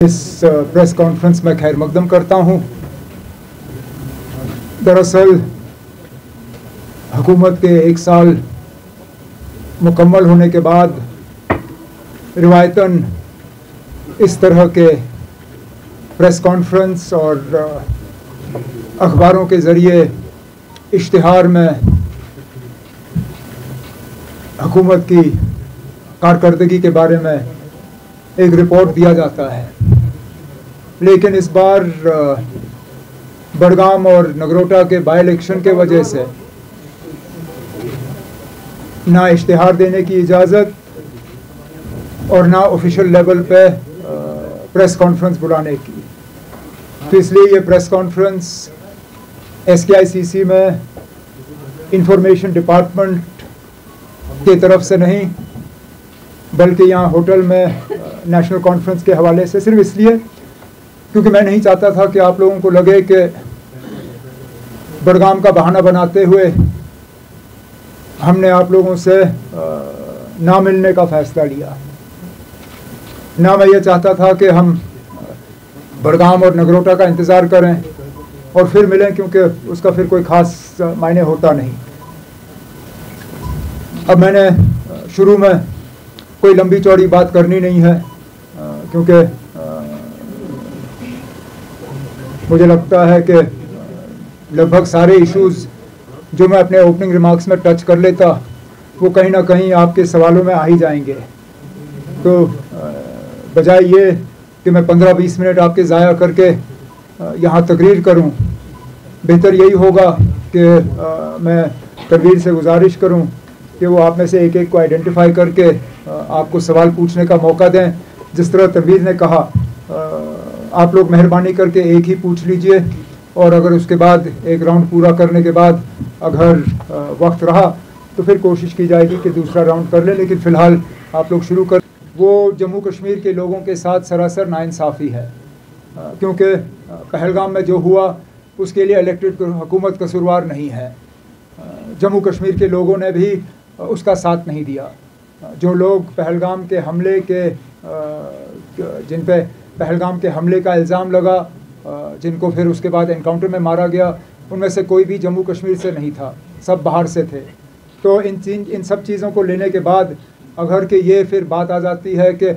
इस press conference में खैर मकदम करता हूँ। दरअसल हुकूमत के 1 साल मुकम्मल होने के बाद रिवायतन इस तरह के प्रेस कॉन्फ्रेंस और अखबारों के ज़रिए इश्तिहार में हुकूमत की कारकर्दगी के बारे में एक रिपोर्ट दिया जाता है, लेकिन इस बार बडगाम और नगरोटा के बाई इलेक्शन के वजह से ना इश्तिहार देने की इजाज़त और ना ऑफिशियल लेवल पे प्रेस कॉन्फ्रेंस बुलाने की, तो इसलिए ये प्रेस कॉन्फ्रेंस SKICC में इंफॉर्मेशन डिपार्टमेंट की तरफ से नहीं बल्कि यहाँ होटल में नेशनल कॉन्फ्रेंस के हवाले से सिर्फ इसलिए क्योंकि मैं नहीं चाहता था कि आप लोगों को लगे कि बडगाम का बहाना बनाते हुए हमने आप लोगों से ना मिलने का फ़ैसला लिया। ना मैं ये चाहता था कि हम बडगाम और नगरोटा का इंतज़ार करें और फिर मिलें, क्योंकि उसका फिर कोई ख़ास मायने होता नहीं। अब मैंने शुरू में कोई लंबी चौड़ी बात करनी नहीं है, क्योंकि मुझे लगता है कि लगभग सारे इश्यूज़ जो मैं अपने ओपनिंग रिमार्क्स में टच कर लेता वो कहीं ना कहीं आपके सवालों में आ ही जाएंगे। तो बजाय ये कि मैं 15-20 मिनट आपके ज़ाया करके यहाँ तकरीर करूँ, बेहतर यही होगा कि मैं तनवीर से गुजारिश करूँ कि वो आप में से एक एक को आइडेंटिफाई करके आपको सवाल पूछने का मौका दें। जिस तरह तनवीर ने कहा, आप लोग मेहरबानी करके एक ही पूछ लीजिए और अगर उसके बाद एक राउंड पूरा करने के बाद अगर वक्त रहा तो फिर कोशिश की जाएगी कि दूसरा राउंड कर लें, लेकिन फ़िलहाल आप लोग शुरू कर। वो जम्मू कश्मीर के लोगों के साथ सरासर नाइंसाफ़ी है, क्योंकि पहलगाम में जो हुआ उसके लिए इलेक्टेड हुकूमत कसूरवार नहीं है। जम्मू कश्मीर के लोगों ने भी उसका साथ नहीं दिया। जो लोग पहलगाम के हमले के जिन पे पहलगाम के हमले का इल्ज़ाम लगा, जिनको फिर उसके बाद एनकाउंटर में मारा गया, उनमें से कोई भी जम्मू कश्मीर से नहीं था, सब बाहर से थे। तो इन सब चीज़ों को लेने के बाद अगर कि ये फिर बात आ जाती है कि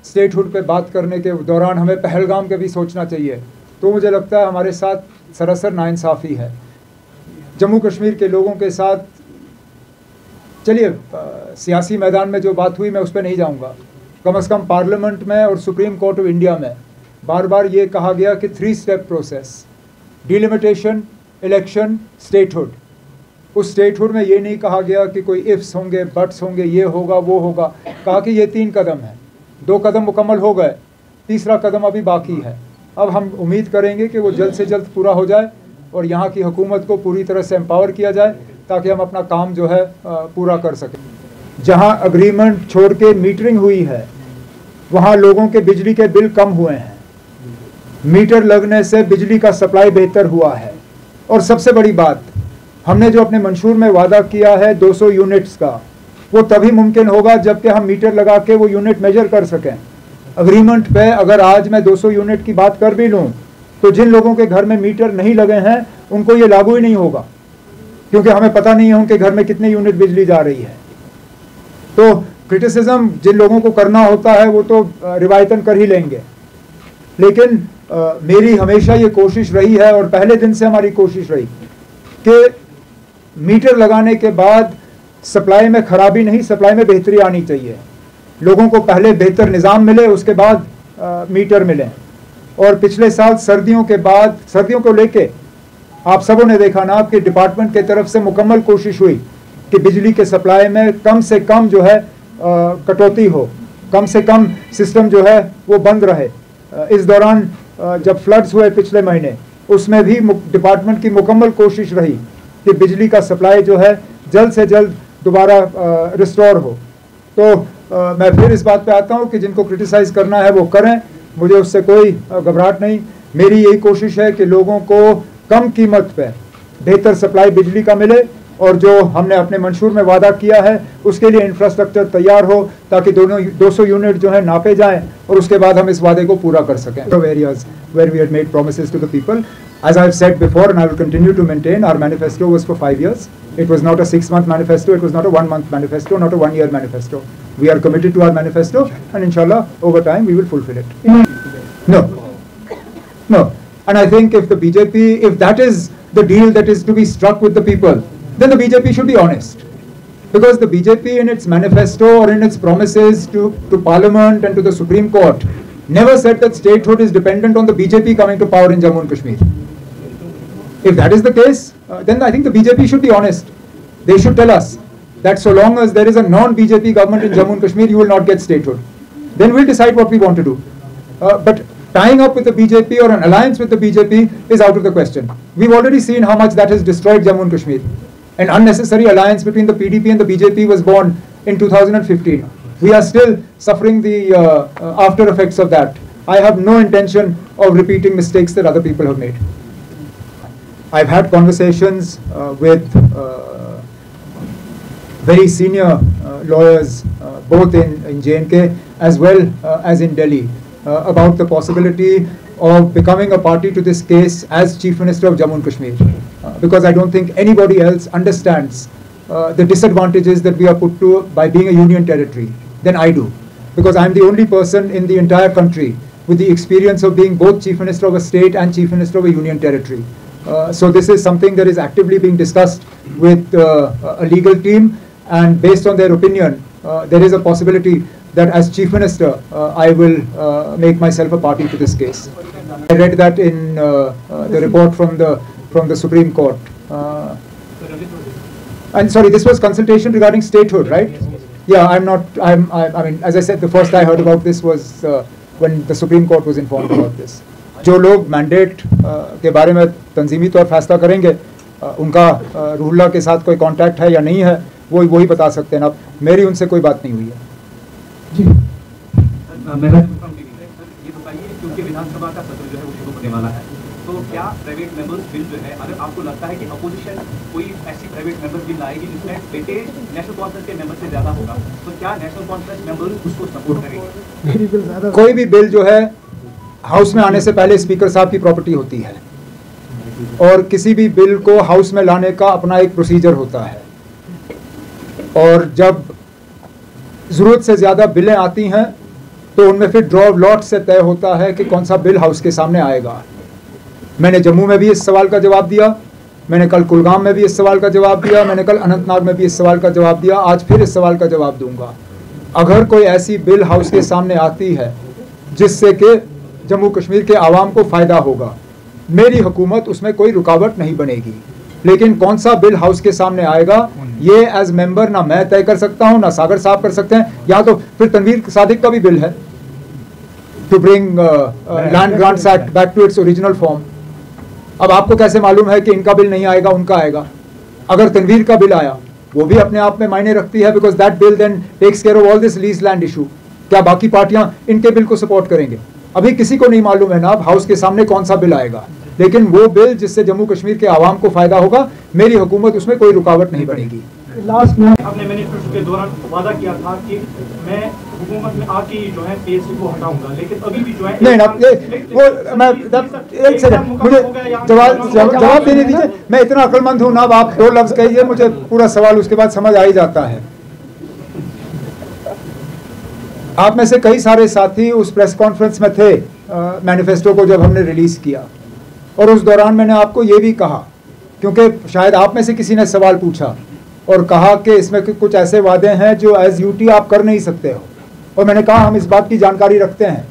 स्टेटहुड पे बात करने के दौरान हमें पहलगाम के भी सोचना चाहिए, तो मुझे लगता है हमारे साथ सरासर नाइंसाफ़ी है। जम्मू कश्मीर के लोगों के साथ, चलिए सियासी मैदान में जो बात हुई मैं उस पर नहीं जाऊंगा। कम से कम पार्लियामेंट में और सुप्रीम कोर्ट ऑफ इंडिया में बार बार ये कहा गया कि 3 step process, delimitation, election, statehood. उस स्टेटहुड में ये नहीं कहा गया कि कोई इफ्स होंगे, बट्स होंगे, ये होगा वो होगा। कहा कि ये 3 कदम हैं, 2 कदम मुकम्मल हो गए, तीसरा कदम अभी बाकी है। अब हम उम्मीद करेंगे कि वो जल्द से जल्द पूरा हो जाए और यहाँ की हुकूमत को पूरी तरह से एम्पावर किया जाए ताकि हम अपना काम जो है पूरा कर सकें। जहाँ अग्रीमेंट छोड़ के मीटरिंग हुई है वहाँ लोगों के बिजली के बिल कम हुए हैं, मीटर लगने से बिजली का सप्लाई बेहतर हुआ है। और सबसे बड़ी बात, हमने जो अपने मंशूर में वादा किया है 200 यूनिट्स का, वो तभी मुमकिन होगा जबकि हम मीटर लगा के वो यूनिट मेजर कर सकें। अग्रीमेंट पे अगर आज मैं 200 यूनिट की बात कर भी लूँ तो जिन लोगों के घर में मीटर नहीं लगे हैं उनको ये लागू ही नहीं होगा, क्योंकि हमें पता नहीं है उनके घर में कितने यूनिट बिजली जा रही है। तो क्रिटिसिज्म जिन लोगों को करना होता है वो तो रिवायतन कर ही लेंगे, लेकिन मेरी हमेशा ये कोशिश रही है और पहले दिन से हमारी कोशिश रही कि मीटर लगाने के बाद सप्लाई में खराबी नहीं, सप्लाई में बेहतरी आनी चाहिए। लोगों को पहले बेहतर निज़ाम मिले, उसके बाद मीटर मिले। और पिछले साल सर्दियों के बाद, सर्दियों को लेके आप सबों ने देखा ना कि डिपार्टमेंट के तरफ से मुकम्मल कोशिश हुई कि बिजली के सप्लाई में कम से कम जो है कटौती हो, कम से कम सिस्टम जो है वो बंद रहे। इस दौरान जब फ्लड्स हुए पिछले महीने, उसमें भी डिपार्टमेंट की मुकम्मल कोशिश रही कि बिजली का सप्लाई जो है जल्द से जल्द दोबारा रिस्टोर हो। तो मैं फिर इस बात पे आता हूँ कि जिनको क्रिटिसाइज़ करना है वो करें, मुझे उससे कोई घबराहट नहीं। मेरी यही कोशिश है कि लोगों को कम कीमत पे बेहतर सप्लाई बिजली का मिले और जो हमने अपने मंशूर में वादा किया है उसके लिए इंफ्रास्ट्रक्चर तैयार हो ताकि दोनों 200 यूनिट जो है नापे जाएं और उसके बाद हम इस वादे को पूरा कर सकें। So areas where we had made promises to the people, as I have said before and I will continue to maintain, our manifesto was for 5 years. It was not a 6-month manifesto, it was not a 1-month manifesto, not a 1-year manifesto. We are committed to our manifesto and inshallah over time we will fulfill it. No. And I think if the BJP, if that is the deal that is to be struck with the people, then the BJP should be honest. Because the BJP in its manifesto or in its promises to Parliament and to the Supreme Court never said that statehood is dependent on the BJP coming to power in Jammu and Kashmir. If that is the case, then I think the BJP should be honest. They should tell us that so long as there is a non-BJP government in Jammu and Kashmir, you will not get statehood. Then we'll decide what we want to do. But tying up with the BJP or an alliance with the BJP is out of the question. We've already seen how much that has destroyed Jammu and Kashmir. An unnecessary alliance between the PDP and the BJP was born in 2015. We are still suffering the after effects of that. I have no intention of repeating mistakes that other people have made. I've had conversations with very senior lawyers, both in J&K as well as in Delhi, about the possibility of becoming a party to this case as Chief Minister of Jammu and Kashmir. Because I don't think anybody else understands the disadvantages that we are put to by being a union territory than I do. Because I'm the only person in the entire country with the experience of being both Chief Minister of a state and Chief Minister of a union territory. So this is something that is actively being discussed with a legal team, and based on their opinion, there is a possibility that as Chief Minister, I will make myself a party to this case. I read that in the report from the Supreme Court. And sorry, this was consultation regarding statehood, right? Yeah, I mean, as I said, the first I heard about this was when the Supreme Court was informed about this. जो लोग mandate के बारे में तंजीमी तौर फैसला करेंगे, उनका रूहुल्लाह के साथ कोई कांटेक्ट है या नहीं है, वही बता सकते हैं। अब मेरी उनसे कोई बात नहीं हुई है। जी मेरा ये बताइए, क्योंकि विधानसभा का सत्र जो है वो शुरू होने वाला है, तो क्या प्राइवेट मेंबर्स बिल जो है, अगर आपको लगता है कि अपोजिशन कोई ऐसी प्राइवेट मेंबर्स बिल लाएगी जिसमें वेटेज नेशनल कॉन्फ्रेंस के मेंबर से ज्यादा होगा, तो क्या नेशनल कॉन्फ्रेंस मेंबर्स उसको सपोर्ट करेंगे? कोई भी बिल जो है हाउस में आने से पहले स्पीकर साहब की प्रॉपर्टी होती है, और किसी भी बिल को हाउस में लाने का अपना एक प्रोसीजर होता है, और जब ज़रूरत से ज़्यादा बिलें आती हैं तो उनमें फिर ड्रॉ ऑफ लॉट से तय होता है कि कौन सा बिल हाउस के सामने आएगा। मैंने जम्मू में भी इस सवाल का जवाब दिया, मैंने कल कुलगाम में भी इस सवाल का जवाब दिया, मैंने कल अनंतनाग में भी इस सवाल का जवाब दिया, आज फिर इस सवाल का जवाब दूंगा। अगर कोई ऐसी बिल हाउस के सामने आती है जिससे कि जम्मू कश्मीर के आवाम को फ़ायदा होगा, मेरी हुकूमत उसमें कोई रुकावट नहीं बनेगी। लेकिन कौन सा बिल हाउस के सामने आएगा ये एज मेंबर ना मैं तय कर सकता हूं, ना सागर साहब कर सकते हैं। यहाँ तो फिर तनवीर सादिक का भी बिल है to bring land grants act back to its original form. अब आपको कैसे मालूम है कि इनका बिल नहीं आएगा, उनका आएगा? अगर तनवीर का बिल आया वो भी अपने आप में मायने रखती है, because that bill then takes care of all this lease land issue. क्या बाकी पार्टियां इनके बिल को सपोर्ट करेंगे? अभी किसी को नहीं मालूम है ना अब हाउस के सामने कौन सा बिल आएगा, लेकिन वो बिल जिससे जम्मू कश्मीर के आवाम को फायदा होगा, मेरी हुकूमत उसमें कोई रुकावट नहीं बनेगी। लास्ट में आपने मैनिफेस्टो के दौरान वादा किया था कि मैं हुकूमत में आके जो है पीएससी को हटाऊंगा, लेकिन अभी भी जो है नहीं ना, वो मैं एक सेकंड मुझे जवाब देने दीजिए। मैं इतना अक्लमंद हूँ ना, अब आप 2 लफ्ज कहिए, मुझे पूरा सवाल उसके बाद समझ आ ही जाता है। आप में से कई सारे साथी उस प्रेस कॉन्फ्रेंस में थे मैनिफेस्टो को जब हमने रिलीज किया, और उस दौरान मैंने आपको ये भी कहा, क्योंकि शायद आप में से किसी ने सवाल पूछा और कहा कि इसमें कुछ ऐसे वादे हैं जो एज यूटी आप कर नहीं सकते हो, और मैंने कहा हम इस बात की जानकारी रखते हैं।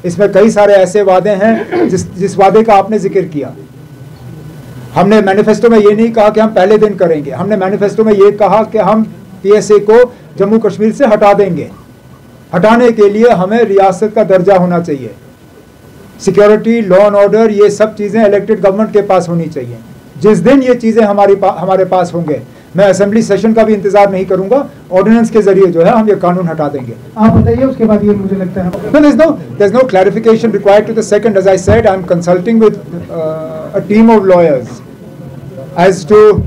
इसमें कई सारे ऐसे वादे हैं जिस वादे का आपने जिक्र किया। हमने मैनिफेस्टो में ये नहीं कहा कि हम पहले दिन करेंगे, हमने मैनिफेस्टो में ये कहा कि हम पीएसए को जम्मू कश्मीर से हटा देंगे। हटाने के लिए हमें रियासत का दर्जा होना चाहिए, सिक्योरिटी, लॉ एंड ऑर्डर, ये सब चीज़ें इलेक्टेड गवर्नमेंट के पास होनी चाहिए। जिस दिन ये चीज़ें हमारे पास होंगे, मैं असेंबली सेशन का भी इंतजार नहीं करूंगा, ऑर्डिनेंस के जरिए जो है हम ये कानून हटा देंगे। आप बताइए उसके बाद ये मुझे लगता है there's no clarification required to the second. As I said, I'm consulting with a team of lawyers as to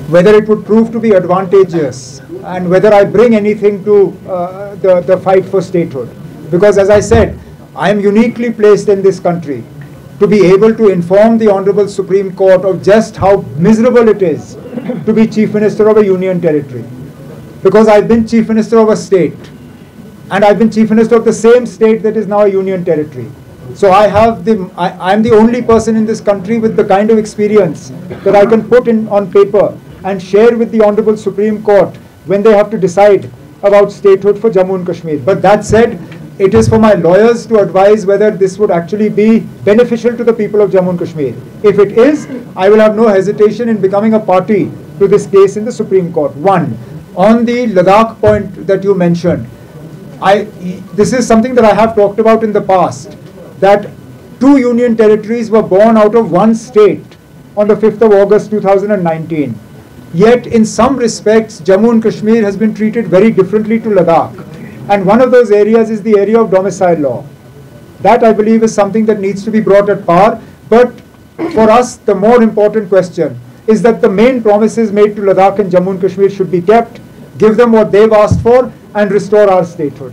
whether it would prove to be advantageous and whether I bring anything to the fight for statehood. Because as I said, I am uniquely placed in this country to be able to inform the Honorable Supreme Court of just how miserable it is to be Chief Minister of a Union Territory. Because I've been Chief Minister of a state, and I've been Chief Minister of the same state that is now a Union Territory. So I am the only person in this country with the kind of experience that I can put on paper and share with the Honorable Supreme Court when they have to decide about statehood for Jammu and Kashmir. But that said, it is for my lawyers to advise whether this would actually be beneficial to the people of Jammu and Kashmir. If it is, I will have no hesitation in becoming a party to this case in the Supreme Court. One, on the Ladakh point that you mentioned, this is something that I have talked about in the past, that 2 union territories were born out of one state on the 5th of August 2019. Yet in some respects, Jammu and Kashmir has been treated very differently to Ladakh. And one of those areas is the area of domicile law. That, I believe, is something that needs to be brought at par. But for us, the more important question is that the main promises made to Ladakh and Jammu and Kashmir should be kept, give them what they've asked for, and restore our statehood.